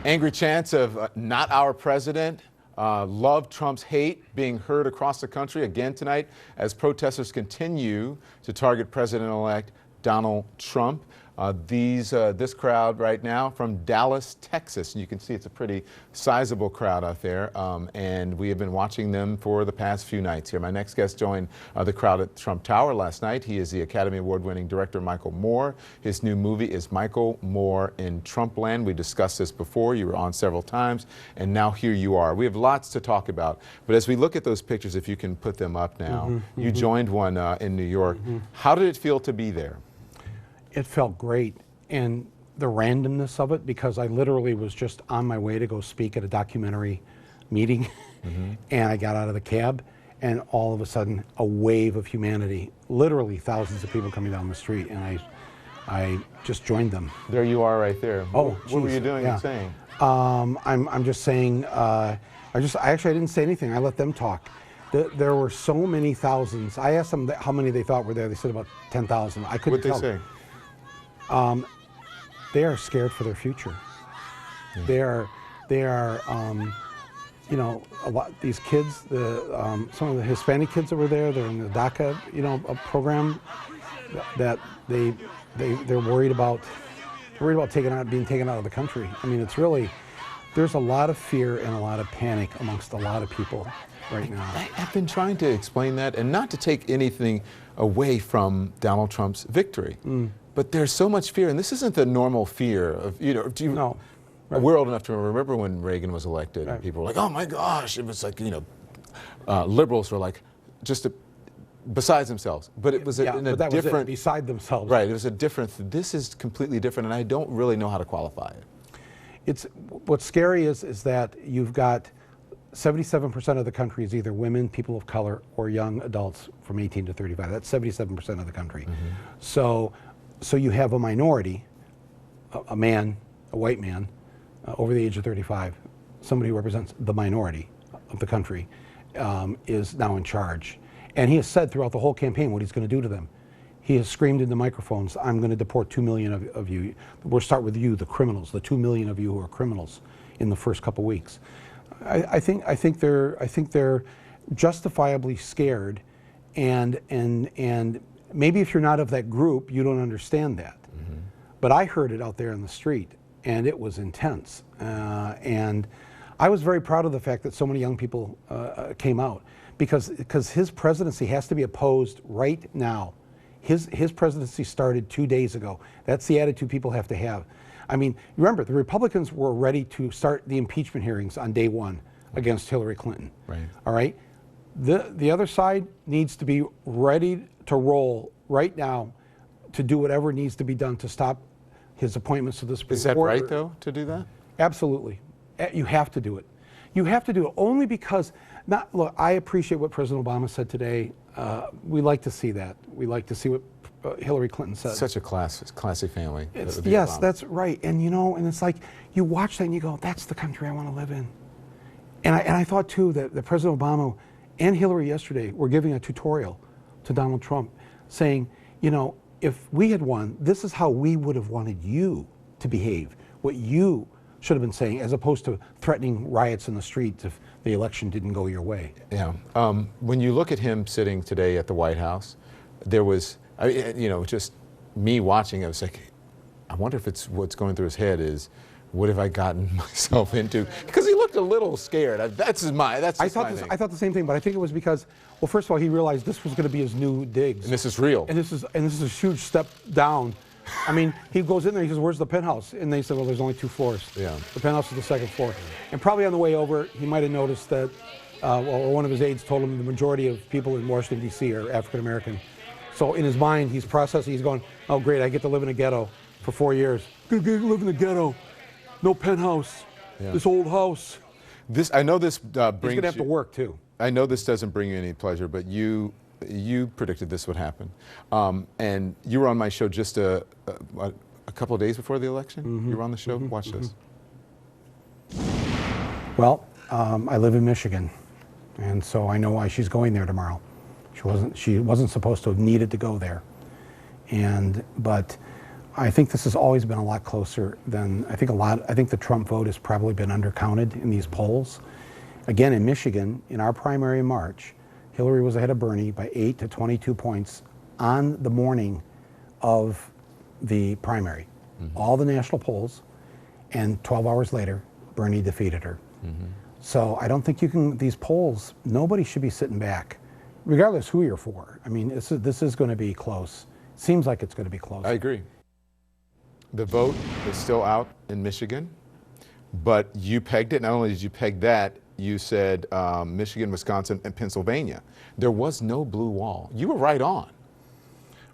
Angry chants of not our president, love Trump's hate being heard across the country again tonight as protesters continue to target President-elect Donald Trump. This crowd right now from Dallas, Texas, and you can see it's a pretty sizable crowd out there, and we have been watching them for the past few nights here. My next guest joined the crowd at Trump Tower last night. He is the Academy Award-winning director Michael Moore. His new movie is Michael Moore in Trumpland. We discussed this before. You were on several times, and now here you are. We have lots to talk about, but as we look at those pictures, if you can put them up now, you joined one in New York. How did it feel to be there? It felt great, and the randomness of it, because I literally was just on my way to go speak at a documentary meeting, and I got out of the cab, and all of a sudden, a wave of humanity, literally thousands of people coming down the street, and I just joined them. There you are right there. Oh, what were you doing and saying? I'm just saying, I didn't say anything. I let them talk. There were so many thousands. I asked them how many they thought were there. They said about 10,000. I couldn't tell. What'd they say? They are scared for their future. They are, you know, these kids, some of the Hispanic kids that were there, they're in the DACA, you know, a program that they're worried about being taken out of the country. I mean, it's really, there's a lot of fear and a lot of panic amongst a lot of people right now. I've been trying to explain that, and not to take anything away from Donald Trump's victory. But there's so much fear, and this isn't the normal fear of, you know, No. Right. We're old enough to remember when Reagan was elected, and people were like, oh my gosh, it was like, you know, liberals were like, just besides themselves. But it was in a different, beside themselves. Right, it was a different, this is completely different, and I don't really know how to qualify it. What's scary is that you've got 77% of the country is either women, people of color, or young adults from 18 to 35. That's 77% of the country. So you have a minority, a man, a white man, over the age of 35, somebody who represents the minority of the country, is now in charge. And he has said throughout the whole campaign what he's going to do to them. He has screamed into microphones, I'm going to deport 2 million of you. We'll start with you, the criminals, the 2 million of you who are criminals in the first couple weeks. I think they're justifiably scared, and maybe if you're not of that group, you don't understand that. But I heard it out there in the street, and it was intense. And I was very proud of the fact that so many young people came out, because his presidency has to be opposed right now. His presidency started 2 days ago. That's the attitude people have to have. I mean, remember, the Republicans were ready to start the impeachment hearings on day one against Hillary Clinton. Right. All right? The other side needs to be ready to roll right now to do whatever needs to be done to stop his appointments to the Supreme Court. Is that right, though, to do that? Absolutely. You have to do it. You have to do it only because, look, I appreciate what President Obama said today. We like to see that. We like to see what Hillary Clinton said. Such a classy family. Yes, that's right. And you know, and it's like, you watch that and you go, that's the country I want to live in. And I thought too that President Obama and Hillary yesterday were giving a tutorial to Donald Trump, saying, you know, if we had won, this is how we would have wanted you to behave, what you should have been saying, as opposed to threatening riots in the streets if the election didn't go your way. Yeah. When you look at him sitting today at the White House, there was, you know, just me watching, I was like, I wonder if it's what's going through his head is, what have I gotten myself into? Because he looked a little scared. I thought the same thing, but I think it was because, well, first of all, he realized this was going to be his new digs. And this is real. And this is a huge step down. I mean, he goes in there, he says, where's the penthouse? And they said, well, there's only 2 floors. Yeah. The penthouse is the 2nd floor. And probably on the way over, he might have noticed that, or one of his aides told him the majority of people in Washington, D.C. are African American. So in his mind, he's processing, he's going, oh, great, I get to live in a ghetto for 4 years. Gonna get to live in the ghetto. No penthouse. Yeah. This old house. I know this brings He's gonna have to work too. I know this doesn't bring you any pleasure, but you predicted this would happen, and you were on my show just a couple of days before the election. You were on the show. Watch this. Well, I live in Michigan, and so I know why she's going there tomorrow. She wasn't supposed to have needed to go there, but I think this has always been a lot closer than, I think the Trump vote has probably been undercounted in these polls. Again, in Michigan, in our primary in March, Hillary was ahead of Bernie by 8 to 22 points on the morning of the primary. All the national polls, and 12 hours later, Bernie defeated her. So I don't think you can, these polls, nobody should be sitting back, regardless who you're for. I mean, this is going to be close. Seems like it's going to be close. I agree. The vote is still out in Michigan, but you pegged it. Not only did you peg that, you said Michigan, Wisconsin, and Pennsylvania. There was no blue wall. You were right on.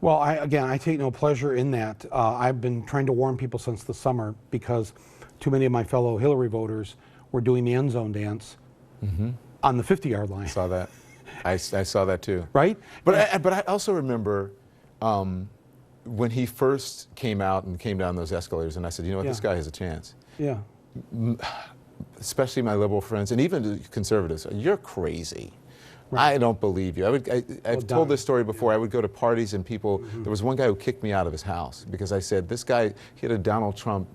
Well, I take no pleasure in that. I've been trying to warn people since the summer because too many of my fellow Hillary voters were doing the end zone dance on the 50-yard line. I saw that. I saw that too. Right? But I also remember when he first came out and came down those escalators, and I said, you know what, this guy has a chance. Yeah. Especially my liberal friends, and even the conservatives, you're crazy. Right. I don't believe you. I've told this story before. I would go to parties and people, there was one guy who kicked me out of his house because I said, this guy, he had a Donald Trump,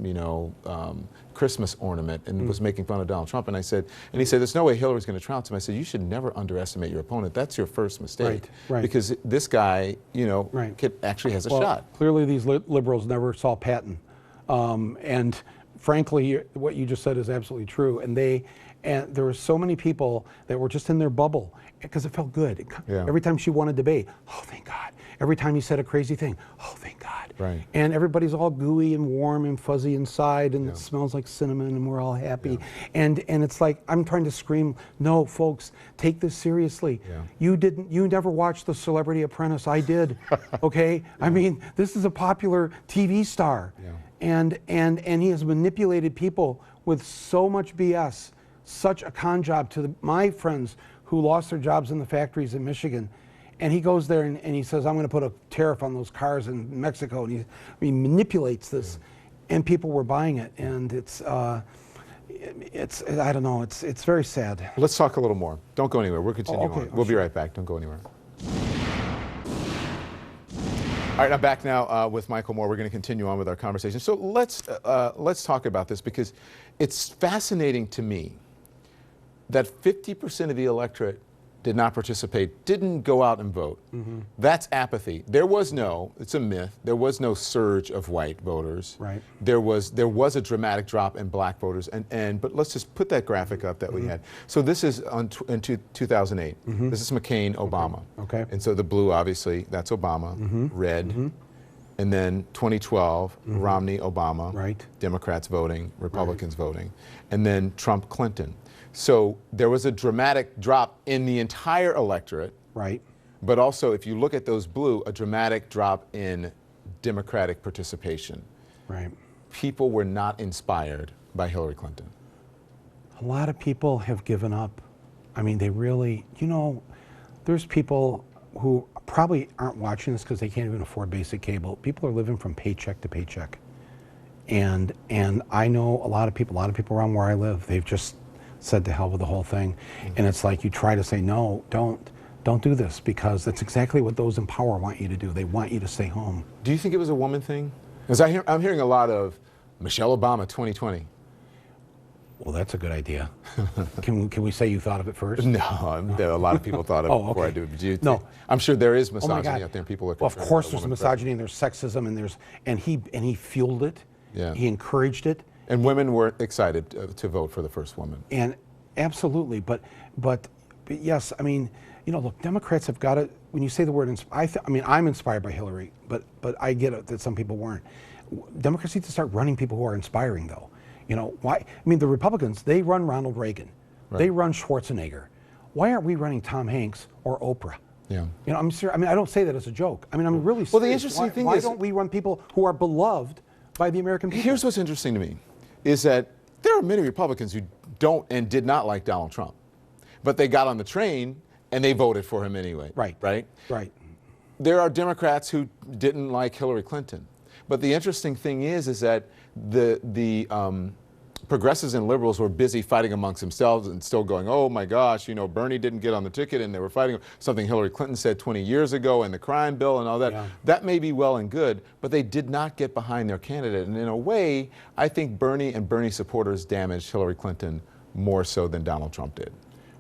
Christmas ornament and was making fun of Donald Trump. And I said, and he said, there's no way Hillary's going to trounce him. I said, you should never underestimate your opponent. That's your first mistake. Right. Because this guy, actually has a shot. Clearly these liberals never saw Patton. And frankly, what you just said is absolutely true. And there were so many people that were just in their bubble because it felt good. Every time she won a debate, oh, thank God. Every time he said a crazy thing, oh, thank God. Right. And everybody's all gooey and warm and fuzzy inside, and it smells like cinnamon, and we're all happy. And it's like, I'm trying to scream, no, folks, take this seriously. You never watched The Celebrity Apprentice. I did, okay? I mean, this is a popular TV star. And he has manipulated people with so much BS, such a con job to my friends who lost their jobs in the factories in Michigan. And he goes there and he says, I'm going to put a tariff on those cars in Mexico. And he manipulates this, and people were buying it. And it's I don't know, it's very sad. Let's talk a little more. Don't go anywhere. We'll continue on. We'll be right back. Don't go anywhere. All right, I'm back now with Michael Moore. We're going to continue on with our conversation. So let's talk about this because it's fascinating to me that 50% of the electorate did not participate, didn't go out and vote. That's apathy. It's a myth, there was no surge of white voters. Right. There was a dramatic drop in black voters, but let's just put that graphic up that we had. So this is in 2008. This is McCain, Obama. Okay. And so the blue, obviously, that's Obama, red. And then 2012, Romney, Obama. Right. Democrats voting, Republicans voting. And then Trump, Clinton. So there was a dramatic drop in the entire electorate. Right. But also, if you look at those blue, a dramatic drop in Democratic participation. Right. People were not inspired by Hillary Clinton. A lot of people have given up. I mean, they really, there's people who probably aren't watching this because they can't even afford basic cable. People are living from paycheck to paycheck. And I know a lot of people around where I live, they've just said to hell with the whole thing. And it's like you try to say, no, don't do this, because that's exactly what those in power want you to do. They want you to stay home. Do you think it was a woman thing? Because I'm hearing a lot of Michelle Obama 2020. Well, that's a good idea. Can we say you thought of it first? No, a lot of people thought of it before I do. No, I'm sure there is misogyny out there, and people are. Well, of course, there's misogyny and there's sexism, and he fueled it. Yeah. He encouraged it. And women were excited to vote for the first woman. And absolutely, but yes, I mean, look, Democrats have got to. When you say the word, I'm inspired by Hillary, but I get it that some people weren't. Democrats need to start running people who are inspiring, though. Why? I mean, the Republicans, they run Ronald Reagan, they run Schwarzenegger. Why aren't we running Tom Hanks or Oprah? Yeah. I'm serious. I mean, I don't say that as a joke. I mean, I'm really serious. Well, the interesting thing is, why don't we run people who are beloved by the American people? Here's what's interesting to me, is that there are many Republicans who don't and did not like Donald Trump, but they got on the train and they voted for him anyway. Right. Right? Right. There are Democrats who didn't like Hillary Clinton, but the interesting thing is that the progressives and liberals were busy fighting amongst themselves and still going, oh my gosh, you know, Bernie didn't get on the ticket, and they were fighting something Hillary Clinton said 20 years ago and the crime bill and all that. Yeah. That may be well and good, but they did not get behind their candidate. And in a way, I think Bernie and Bernie supporters damaged Hillary Clinton more so than Donald Trump did.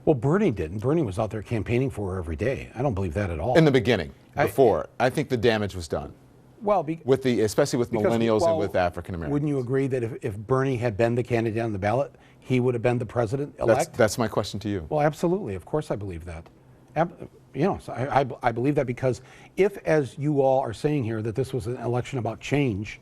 Well, Bernie didn't. Bernie was out there campaigning for her every day. I don't believe that at all. In the beginning, before, I think the damage was done. Well, Especially with millennials and with African Americans. Wouldn't you agree that if Bernie had been the candidate on the ballot, he would have been the president-elect? That's my question to you. Well, absolutely. Of course I believe that. You know, so I believe that because if, as you all are saying here, that this was an election about change,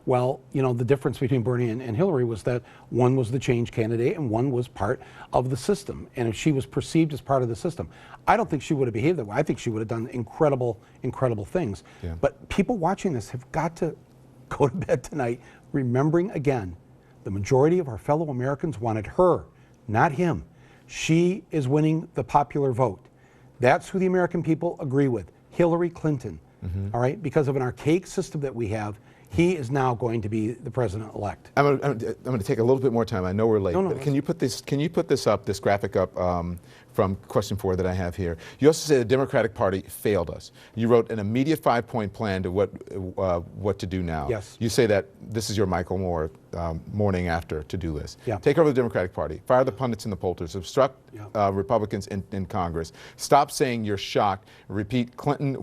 well, you know, the difference between Bernie and Hillary was that one was the change candidate and one was part of the system. And if she was perceived as part of the system, I don't think she would have behaved that way. I think she would have done incredible, incredible things. Yeah. But people watching this have got to go to bed tonight remembering again, the majority of our fellow Americans wanted her, not him. She is winning the popular vote. That's who the American people agree with, Hillary Clinton. All right, because of an archaic system that we have, he is now going to be the president-elect. I'm going to take a little bit more time. I know we're late. No, but can you put this up, this graphic up from question 4 that I have here? You also say the Democratic Party failed us. You wrote an immediate 5-point plan to what to do now. Yes. You say that this is your Michael Moore morning after to-do list. Yeah. Take over the Democratic Party. Fire the pundits and the pollsters. Obstruct Republicans in Congress. Stop saying you're shocked. Repeat, Clinton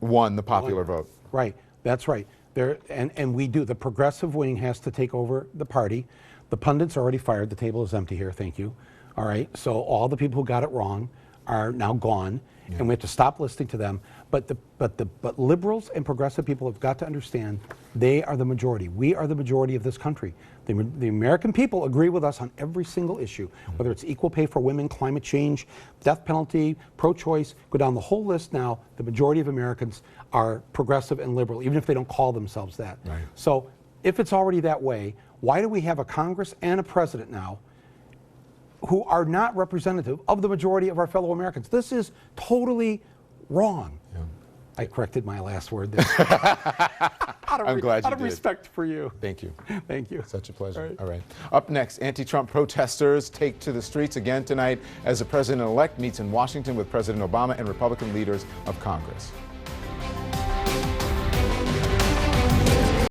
won the popular vote. Right. That's right. And we do. The progressive wing has to take over the party. The pundits are already fired. The table is empty here. Thank you. All right. So all the people who got it wrong are now gone, and we have to stop listening to them. But liberals and progressive people have got to understand they are the majority. We are the majority of this country. The American people agree with us on every single issue, whether it's equal pay for women, climate change, death penalty, pro-choice. Go down the whole list now. The majority of Americans are progressive and liberal, even if they don't call themselves that. Right. So if it's already that way, why do we have a Congress and a president now who are not representative of the majority of our fellow Americans? This is totally wrong. Yeah. I corrected my last word there. I'm glad you did. Out of respect for you. Thank you. Thank you. Such a pleasure. All right. All right. Up next, anti-Trump protesters take to the streets again tonight as the president-elect meets in Washington with President Obama and Republican leaders of Congress.